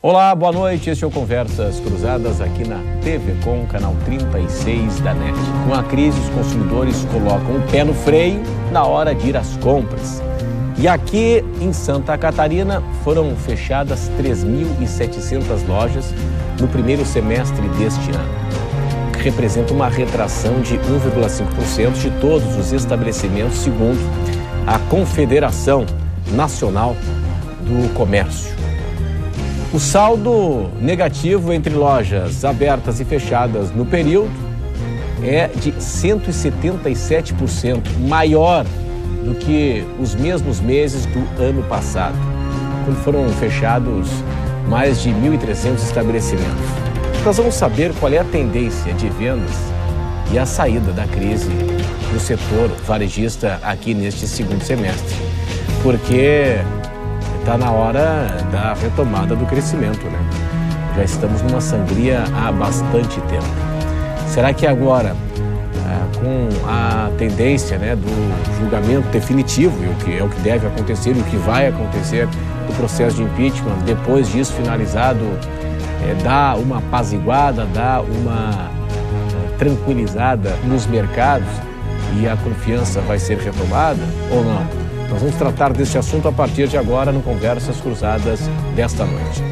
Olá, boa noite. Este é o Conversas Cruzadas aqui na TV Com, canal 36 da NET. Com a crise, os consumidores colocam o pé no freio na hora de ir às compras. E aqui em Santa Catarina foram fechadas 3.700 lojas no primeiro semestre deste ano, que representa uma retração de 1,5% de todos os estabelecimentos, segundo a Confederação Nacional do Comércio. O saldo negativo entre lojas abertas e fechadas no período é de 177%, maior do que os mesmos meses do ano passado, quando foram fechados mais de 1.300 estabelecimentos. Nós vamos saber qual é a tendência de vendas e a saída da crise no setor varejista aqui neste segundo semestre, porque está na hora da retomada do crescimento, né? Já estamos numa sangria há bastante tempo. Será que agora, com a tendência, né, do julgamento definitivo, e o que deve acontecer e o que vai acontecer do processo de impeachment, depois disso finalizado, dá uma apaziguada, dá uma tranquilizada nos mercados e a confiança vai ser retomada ou não? Nós vamos tratar deste assunto a partir de agora no Conversas Cruzadas desta noite.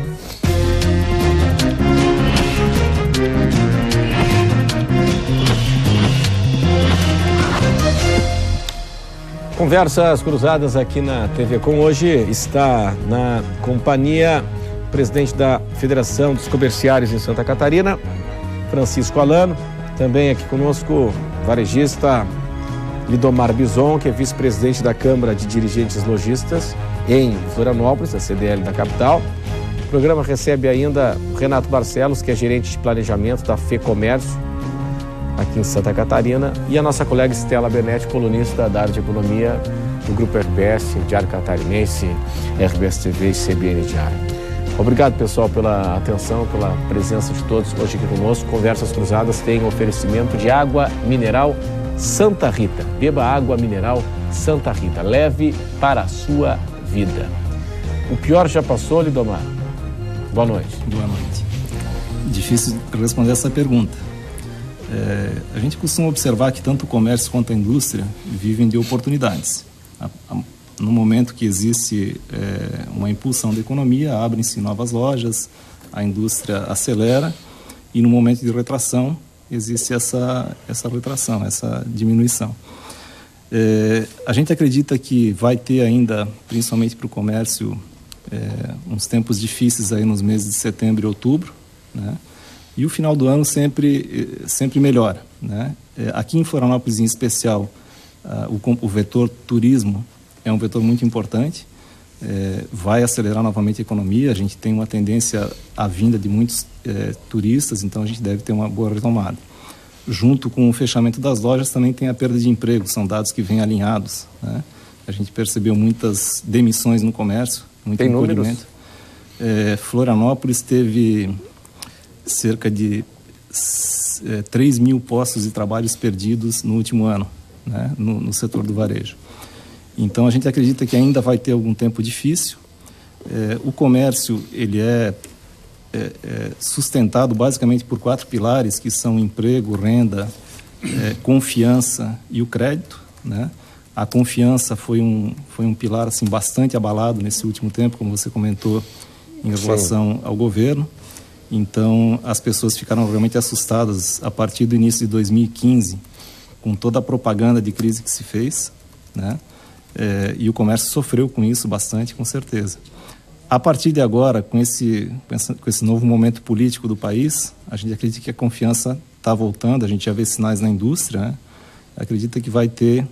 Conversas Cruzadas aqui na TV Com hoje está na companhia o presidente da Federação dos Comerciários em Santa Catarina, Francisco Alano, também aqui conosco varejista Lidomar Bison, que é vice-presidente da Câmara de Dirigentes Lojistas em Florianópolis, a CDL da capital. O programa recebe ainda o Renato Barcelos, que é gerente de planejamento da FEComércio, aqui em Santa Catarina, e a nossa colega Estela Benetti, colunista da área de economia do Grupo RBS, Diário Catarinense, RBS TV e CBN Diário. Obrigado, pessoal, pela atenção, pela presença de todos hoje aqui conosco. Conversas Cruzadas tem um oferecimento de água mineral Santa Rita. Beba água mineral Santa Rita. Leve para a sua vida. O pior já passou, Lidomar? Boa noite. Boa noite. Difícil responder essa pergunta. A gente costuma observar que tanto o comércio quanto a indústria vivem de oportunidades. No momento que existe uma impulsão da economia, abrem-se novas lojas, a indústria acelera, e no momento de retração existe essa retração, essa diminuição. A gente acredita que vai ter ainda, principalmente para o comércio, uns tempos difíceis aí nos meses de setembro e outubro, né? E o final do ano sempre melhora, né? Aqui em Florianópolis, em especial, o vetor turismo é um vetor muito importante, vai acelerar novamente a economia. A gente tem uma tendência à vinda de muitos turistas, então a gente deve ter uma boa retomada. Junto com o fechamento das lojas também tem a perda de emprego, são dados que vêm alinhados, né? A gente percebeu muitas demissões no comércio, muito encolhimento. Florianópolis teve cerca de 3 mil postos de trabalho perdidos no último ano, né, no setor do varejo. Então a gente acredita que ainda vai ter algum tempo difícil. O comércio ele é sustentado basicamente por 4 pilares, que são emprego, renda, confiança e o crédito, né? A confiança foi um pilar assim bastante abalado nesse último tempo, como você comentou, em relação ao governo. Então as pessoas ficaram realmente assustadas a partir do início de 2015, com toda a propaganda de crise que se fez, né? E o comércio sofreu com isso bastante, com certeza. A partir de agora, com esse novo momento político do país, a gente acredita que a confiança está voltando, a gente já vê sinais na indústria, né? Acredita que vai ter,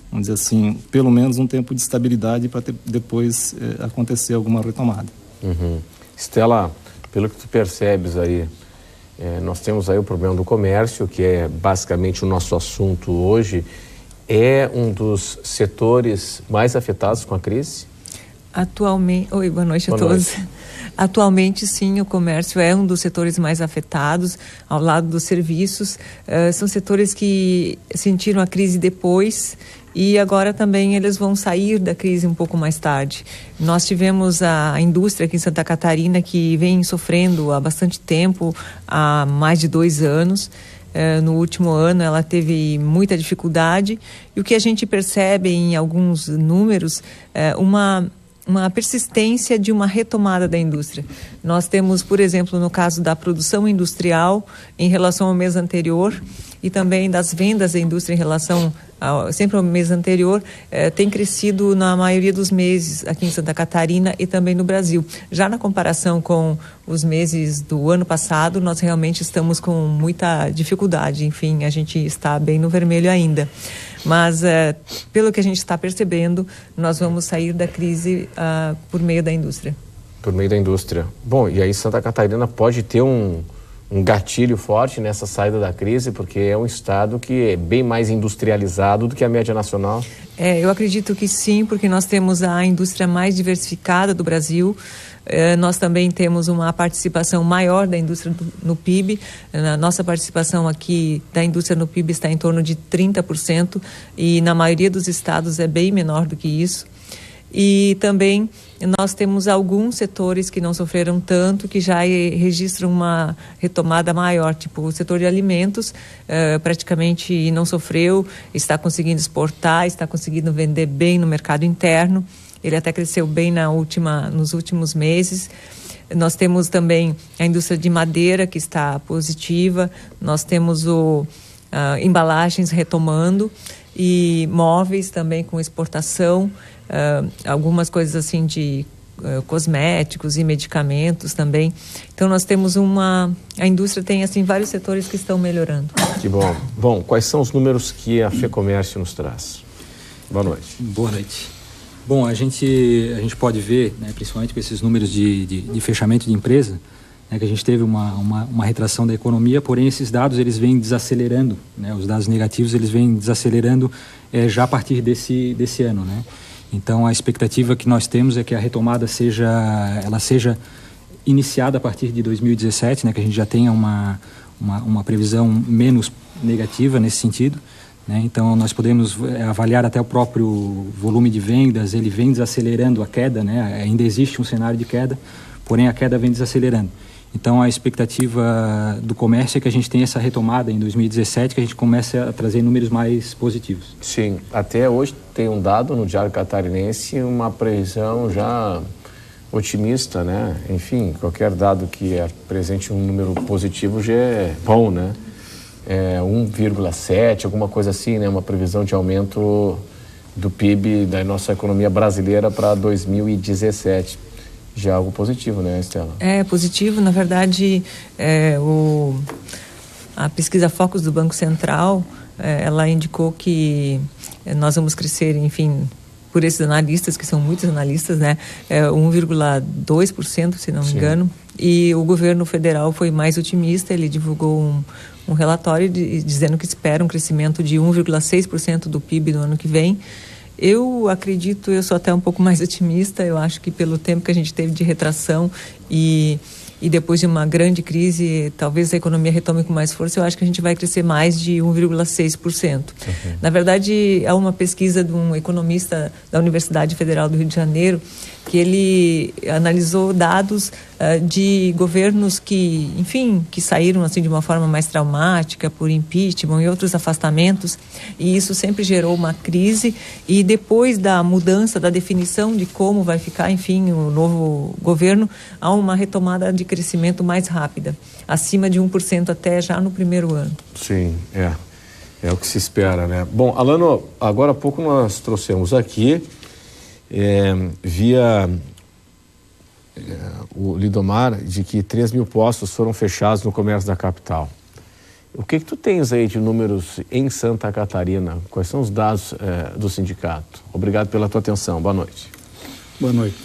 vamos dizer assim, pelo menos um tempo de estabilidade para depois acontecer alguma retomada. Estela, pelo que tu percebes aí, nós temos aí o problema do comércio, que é basicamente o nosso assunto hoje. É um dos setores mais afetados com a crise? Atualmente... Oi, boa noite a todos. Atualmente, sim, o comércio é um dos setores mais afetados, ao lado dos serviços. São setores que sentiram a crise depois e agora também eles vão sair da crise um pouco mais tarde. Nós tivemos a indústria aqui em Santa Catarina que vem sofrendo há bastante tempo, há mais de 2 anos. No último ano ela teve muita dificuldade e o que a gente percebe em alguns números é uma persistência de uma retomada da indústria. Nós temos, por exemplo, no caso da produção industrial em relação ao mês anterior e também das vendas da indústria em relação sempre ao mês anterior, tem crescido na maioria dos meses aqui em Santa Catarina e também no Brasil. Já na comparação com os meses do ano passado, nós realmente estamos com muita dificuldade. Enfim, a gente está bem no vermelho ainda. Mas, pelo que a gente está percebendo, nós vamos sair da crise por meio da indústria. Por meio da indústria. Bom, e aí Santa Catarina pode ter um gatilho forte nessa saída da crise, porque é um estado que é bem mais industrializado do que a média nacional? Eu acredito que sim, porque nós temos a indústria mais diversificada do Brasil. Nós também temos uma participação maior da indústria no PIB. A nossa participação aqui da indústria no PIB está em torno de 30% e na maioria dos estados é bem menor do que isso. E também nós temos alguns setores que não sofreram tanto, que já registram uma retomada maior, tipo o setor de alimentos, praticamente não sofreu, está conseguindo exportar, está conseguindo vender bem no mercado interno. Ele até cresceu bem nos últimos meses. Nós temos também a indústria de madeira, que está positiva. Nós temos embalagens retomando e móveis também com exportação. Algumas coisas assim de cosméticos e medicamentos também. Então nós temos a indústria tem assim vários setores que estão melhorando. Que bom. Bom, quais são os números que a FEComércio nos traz? Boa noite. Boa noite. Bom, a gente pode ver, né, principalmente com esses números de fechamento de empresa, né, que a gente teve uma retração da economia, porém esses dados eles vêm desacelerando, né, os dados negativos eles vêm desacelerando já a partir desse ano, né? Então a expectativa que nós temos é que a retomada seja iniciada a partir de 2017, né, que a gente já tenha uma previsão menos negativa nesse sentido. Então nós podemos avaliar até o próprio volume de vendas, ele vem desacelerando a queda, né? Ainda existe um cenário de queda, porém a queda vem desacelerando. Então a expectativa do comércio é que a gente tenha essa retomada em 2017, que a gente comece a trazer números mais positivos. Sim, até hoje tem um dado no Diário Catarinense, uma previsão já otimista, né? Enfim, qualquer dado que apresente um número positivo já é bom, né? 1,7, alguma coisa assim, né? Uma previsão de aumento do PIB da nossa economia brasileira para 2017. Já é algo positivo, né, Estela? É positivo, na verdade, a pesquisa Focus do Banco Central, ela indicou que nós vamos crescer, enfim, por esses analistas, que são muitos analistas, né, 1,2%, se não me engano, e o governo federal foi mais otimista, ele divulgou um relatório dizendo que espera um crescimento de 1,6% do PIB no ano que vem. Eu acredito, eu sou até um pouco mais otimista, eu acho que pelo tempo que a gente teve de retração e depois de uma grande crise, talvez a economia retome com mais força, eu acho que a gente vai crescer mais de 1,6%. Na verdade, há uma pesquisa de um economista da Universidade Federal do Rio de Janeiro, que ele analisou dados de governos que, enfim, que saíram assim de uma forma mais traumática por impeachment e outros afastamentos, e isso sempre gerou uma crise, e depois da mudança da definição de como vai ficar, enfim, o novo governo, há uma retomada de crescimento mais rápida, acima de 1% até já no primeiro ano. Sim, é o que se espera, né? Bom, Alano, agora há pouco nós trouxemos aqui via o Lidomar, de que 3 mil postos foram fechados no comércio da capital. O que tu tens aí de números em Santa Catarina? Quais são os dados do sindicato? Obrigado pela tua atenção. Boa noite. Boa noite.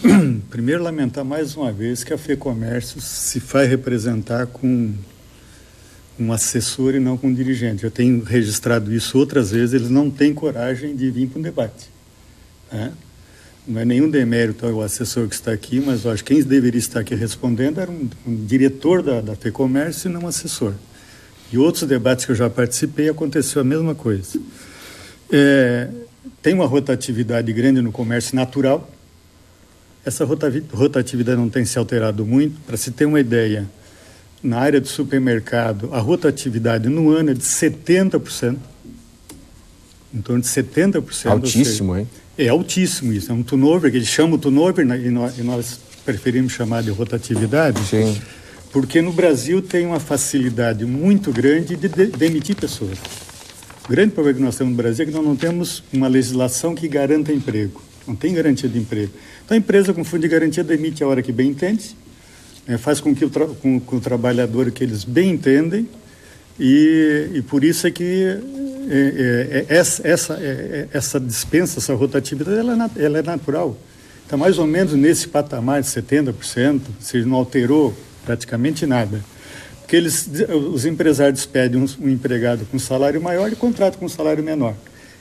Primeiro, lamentar mais uma vez que a FEComércio se faz representar com um assessor e não com um dirigente. Eu tenho registrado isso outras vezes, eles não têm coragem de vir para um debate, né? não é nenhum demérito ao assessor que está aqui, mas eu acho que quem deveria estar aqui respondendo era um diretor da FEComércio e não um assessor. E outros debates que eu já participei, aconteceu a mesma coisa. Tem uma rotatividade grande no comércio natural. Essa rotatividade não tem se alterado muito. Para se ter uma ideia, na área do supermercado, a rotatividade no ano é de 70%. Em torno de 70%. Altíssimo, hein? É altíssimo isso. É um turnover, que eles chamam turnover, e nós preferimos chamar de rotatividade. Sim. Porque no Brasil tem uma facilidade muito grande de demitir pessoas. O grande problema que nós temos no Brasil é que nós não temos uma legislação que garanta emprego. Não tem garantia de emprego. Então a empresa com fundo de garantia demite a hora que bem entende, faz com que o trabalhador que eles bem entendem, e por isso é que essa dispensa, essa rotatividade, ela é natural. Está mais ou menos nesse patamar de 70%, se não alterou praticamente nada. Porque os empresários despedem um empregado com salário maior e contratam com salário menor.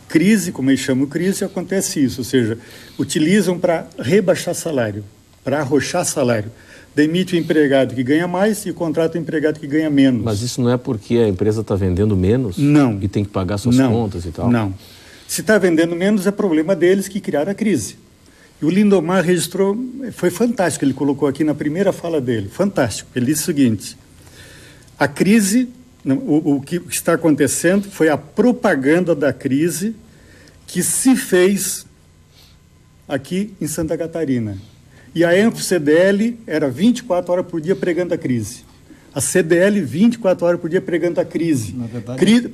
Crise, como eles chamam crise, acontece isso, ou seja, utilizam para rebaixar salário, para arrochar salário. Demite o empregado que ganha mais e contrata o empregado que ganha menos. Mas isso não é porque a empresa está vendendo menos? Não. E tem que pagar suas contas e tal? Não. Se está vendendo menos, é problema deles que criaram a crise. E o Lindomar registrou, foi fantástico, ele colocou aqui na primeira fala dele, fantástico. Ele disse o seguinte: a crise, o que está acontecendo foi a propaganda da crise que se fez aqui em Santa Catarina. E a ENF-CDL era 24 horas por dia pregando a crise. A CDL, 24 horas por dia pregando a crise. Na verdade...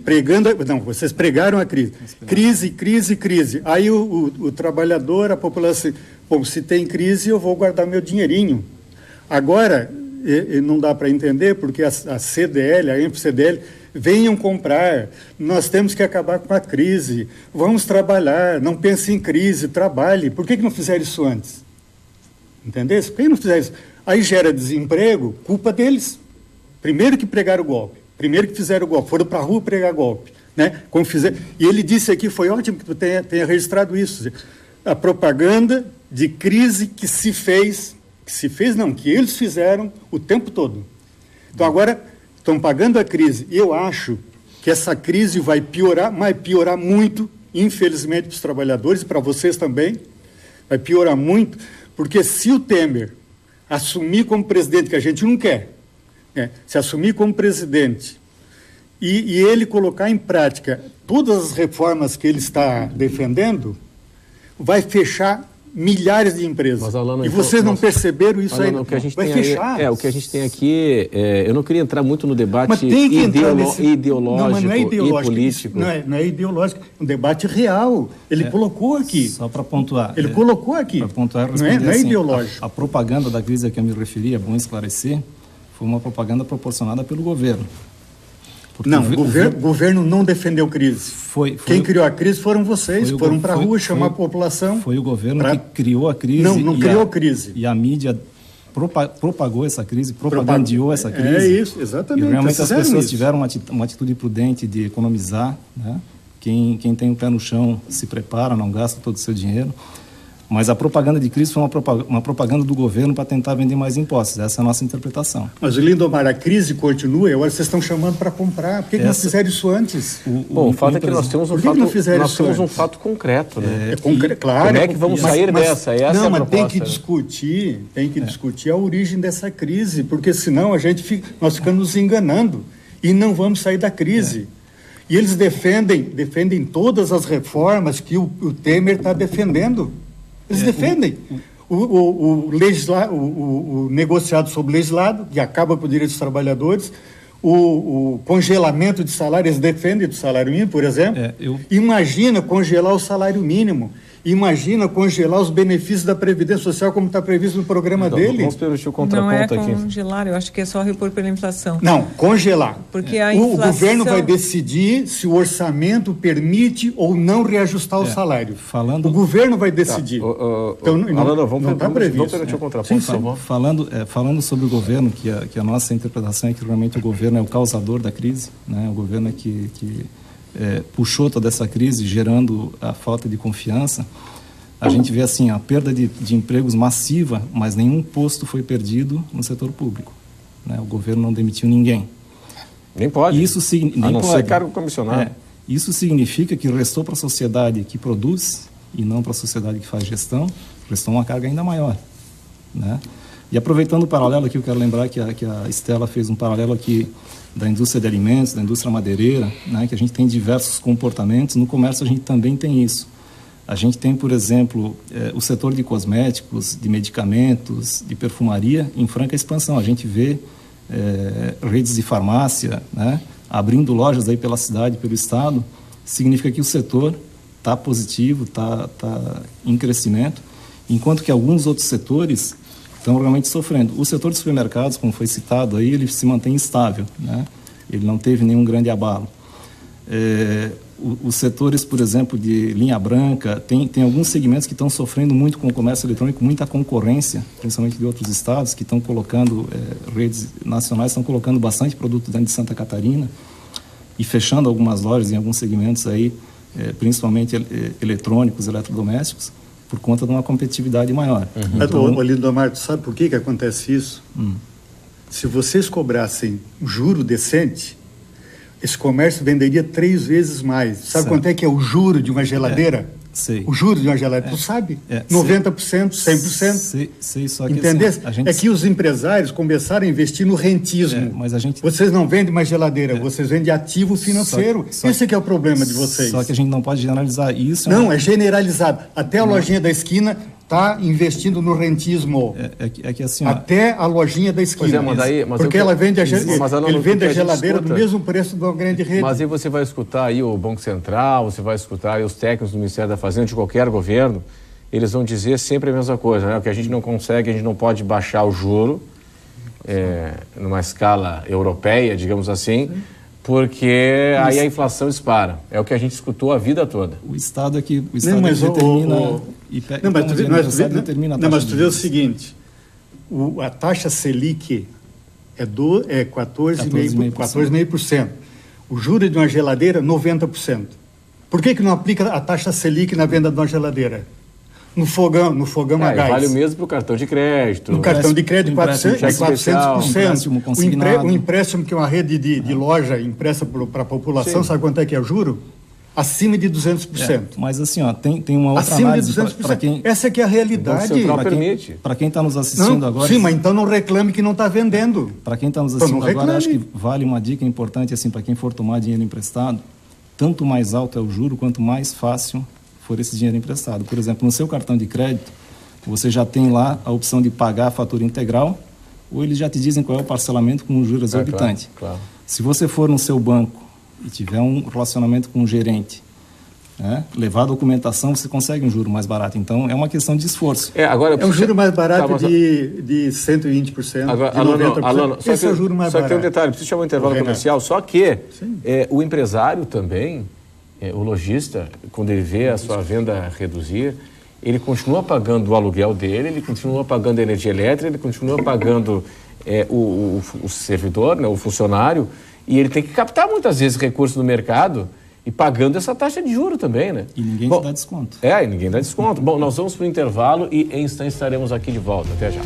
Vocês pregaram a crise. Crise. Aí o trabalhador, a população, bom, se tem crise, eu vou guardar meu dinheirinho. Agora, não dá para entender, porque a CDL, a ENF-CDL, venham comprar, nós temos que acabar com a crise, vamos trabalhar, não pense em crise, trabalhe. Por que não fizeram isso antes? Entendeu? Por que não fizeram isso? Aí gera desemprego, culpa deles. Primeiro que pregaram o golpe, primeiro que fizeram o golpe, foram para a rua pregar golpe. Né? Como fizeram. E ele disse aqui, foi ótimo que tu tenha registrado isso, a propaganda de crise que eles fizeram o tempo todo. Então agora estão pagando a crise, e eu acho que essa crise vai piorar, mas piorar muito, infelizmente, para os trabalhadores e para vocês também, vai piorar muito, porque se o Temer assumir como presidente, que a gente não quer, se assumir como presidente e ele colocar em prática todas as reformas que ele está defendendo, vai fechar milhares de empresas. Mas, Alana, e vocês não perceberam isso ainda? Vai fechar. O que a gente tem aqui, eu não queria entrar muito no debate ideológico e político. Não é ideológico, é um debate real. Ele colocou aqui. Só para pontuar. Ele colocou aqui. Para pontuar, não é ideológico. A propaganda da crise a que eu me referi, é bom esclarecer, foi uma propaganda proporcionada pelo governo. O governo não defendeu crise. Quem criou a crise foram vocês, foram para a rua chamar a população. Foi o governo que criou a crise. Não criou a crise. E a mídia propagou essa crise, propagandeou essa crise. É isso, exatamente. E realmente as pessoas tiveram uma atitude prudente de economizar. Né? Quem tem o pé no chão se prepara, não gasta todo o seu dinheiro. Mas a propaganda de crise foi uma propaganda do governo para tentar vender mais impostos. Essa é a nossa interpretação. Mas, Lindomar, a crise continua e agora vocês estão chamando para comprar. Por que não fizeram isso antes? O fato é que nós temos um fato concreto. Né? Claro. Como é que vamos sair dessa? Essa é a proposta. Mas tem que discutir a origem dessa crise, porque senão nós ficamos nos enganando e não vamos sair da crise. E eles defendem todas as reformas que o Temer está defendendo. Eles defendem o negociado sobre o legislado, que acaba com o direito dos trabalhadores, o congelamento de salário, eles defendem do salário mínimo, por exemplo. Imagina congelar o salário mínimo. Imagina congelar os benefícios da Previdência Social como está previsto no programa dele. Vamos permitir o contraponto aqui. Não é congelar, eu acho que é só repor pela inflação. Não, congelar. Porque a inflação... O governo vai decidir se o orçamento permite ou não reajustar o salário. O governo vai decidir. Então, não está previsto. Vamos permitir o contraponto, por favor. Falando sobre o governo, que a nossa interpretação é que realmente o governo é o causador da crise, né? O governo é que puxou toda essa crise, gerando a falta de confiança. a gente vê assim a perda de empregos massiva, mas nenhum posto foi perdido no setor público, né? O governo não demitiu ninguém. Nem pode. Isso nem a não pode. ser cargo comissionado. Isso significa que restou para a sociedade que produz e não para a sociedade que faz gestão, restou uma carga ainda maior, né? E aproveitando o paralelo aqui, eu quero lembrar que a Estela fez um paralelo aqui da indústria de alimentos, da indústria madeireira, né, que a gente tem diversos comportamentos. No comércio a gente também tem isso. A gente tem, por exemplo, o setor de cosméticos, de medicamentos, de perfumaria em franca expansão. A gente vê redes de farmácia, né, abrindo lojas aí pela cidade, pelo estado. Significa que o setor está positivo, está em crescimento, enquanto que alguns outros setores estão realmente sofrendo. O setor de supermercados, como foi citado aí, ele se mantém estável, né? Ele não teve nenhum grande abalo. Os setores, por exemplo, de linha branca, tem alguns segmentos que estão sofrendo muito com o comércio eletrônico, muita concorrência, principalmente de outros estados, que estão colocando, redes nacionais estão colocando bastante produto dentro de Santa Catarina e fechando algumas lojas em alguns segmentos aí, principalmente eletrônicos, eletrodomésticos, por conta de uma competitividade maior. Então, Lindomar, tu sabe por que acontece isso? Se vocês cobrassem juro decente, esse comércio venderia 3 vezes mais. Sabe quanto é que é o juro de uma geladeira? Sei. O juro de uma geladeira, tu sabe? 90%, 100%. Sei, só que entendeu? Assim, é que os empresários começaram a investir no rentismo. Mas vocês não vendem mais geladeira, vocês vendem ativo financeiro. Esse que é o problema de vocês. Só que a gente não pode generalizar isso. Não, é generalizado. Até a lojinha da esquina está investindo no rentismo. É que assim, até a lojinha da esquina. Porque ela vende ele vende a geladeira do mesmo preço de uma grande rede. Mas aí você vai escutar aí o Banco Central, você vai escutar aí os técnicos do Ministério da Fazenda, de qualquer governo, eles vão dizer sempre a mesma coisa, né? O que a gente não consegue, a gente não pode baixar o juro numa escala europeia, digamos assim, porque aí a inflação dispara. É o que a gente escutou a vida toda. O Estado é que determina... Mas tu vê o seguinte, a taxa Selic é 14,5%. O juro de uma geladeira, 90%. Por que não aplica a taxa Selic na venda de uma geladeira? No fogão a gás. Vale o mesmo para o cartão de crédito. No cartão de crédito, 400%. O empréstimo que uma rede de loja empresta para a população, sabe quanto é que é o juro? Acima de 200%. Mas assim, tem uma outra acima análise. Acima de 200%. Essa é que é a realidade. Para quem está nos assistindo agora... Sim, mas então não reclame que não está vendendo. Para quem está nos assistindo agora, acho que vale uma dica importante assim, para quem for tomar dinheiro emprestado. Tanto mais alto é o juro, quanto mais fácil for esse dinheiro emprestado. Por exemplo, no seu cartão de crédito, você já tem lá a opção de pagar a fatura integral, ou eles já te dizem qual é o parcelamento com um juro exorbitante. Claro. Se você for no seu banco e tiver um relacionamento com um gerente, né, levar a documentação, você consegue um juro mais barato. Então, é uma questão de esforço. É um juro mais barato de 120%, agora, de 90%. Esse é o juro mais barato. Só que tem um detalhe, preciso chamar um intervalo comercial, só que o empresário também, o lojista, quando ele vê a sua venda reduzir, ele continua pagando o aluguel dele, ele continua pagando a energia elétrica, ele continua pagando o servidor, né, o funcionário, e ele tem que captar muitas vezes recursos do mercado e pagando essa taxa de juro também, né? E ninguém te dá desconto. E ninguém dá desconto. Bom, nós vamos para o intervalo e em instantes estaremos aqui de volta. Até já.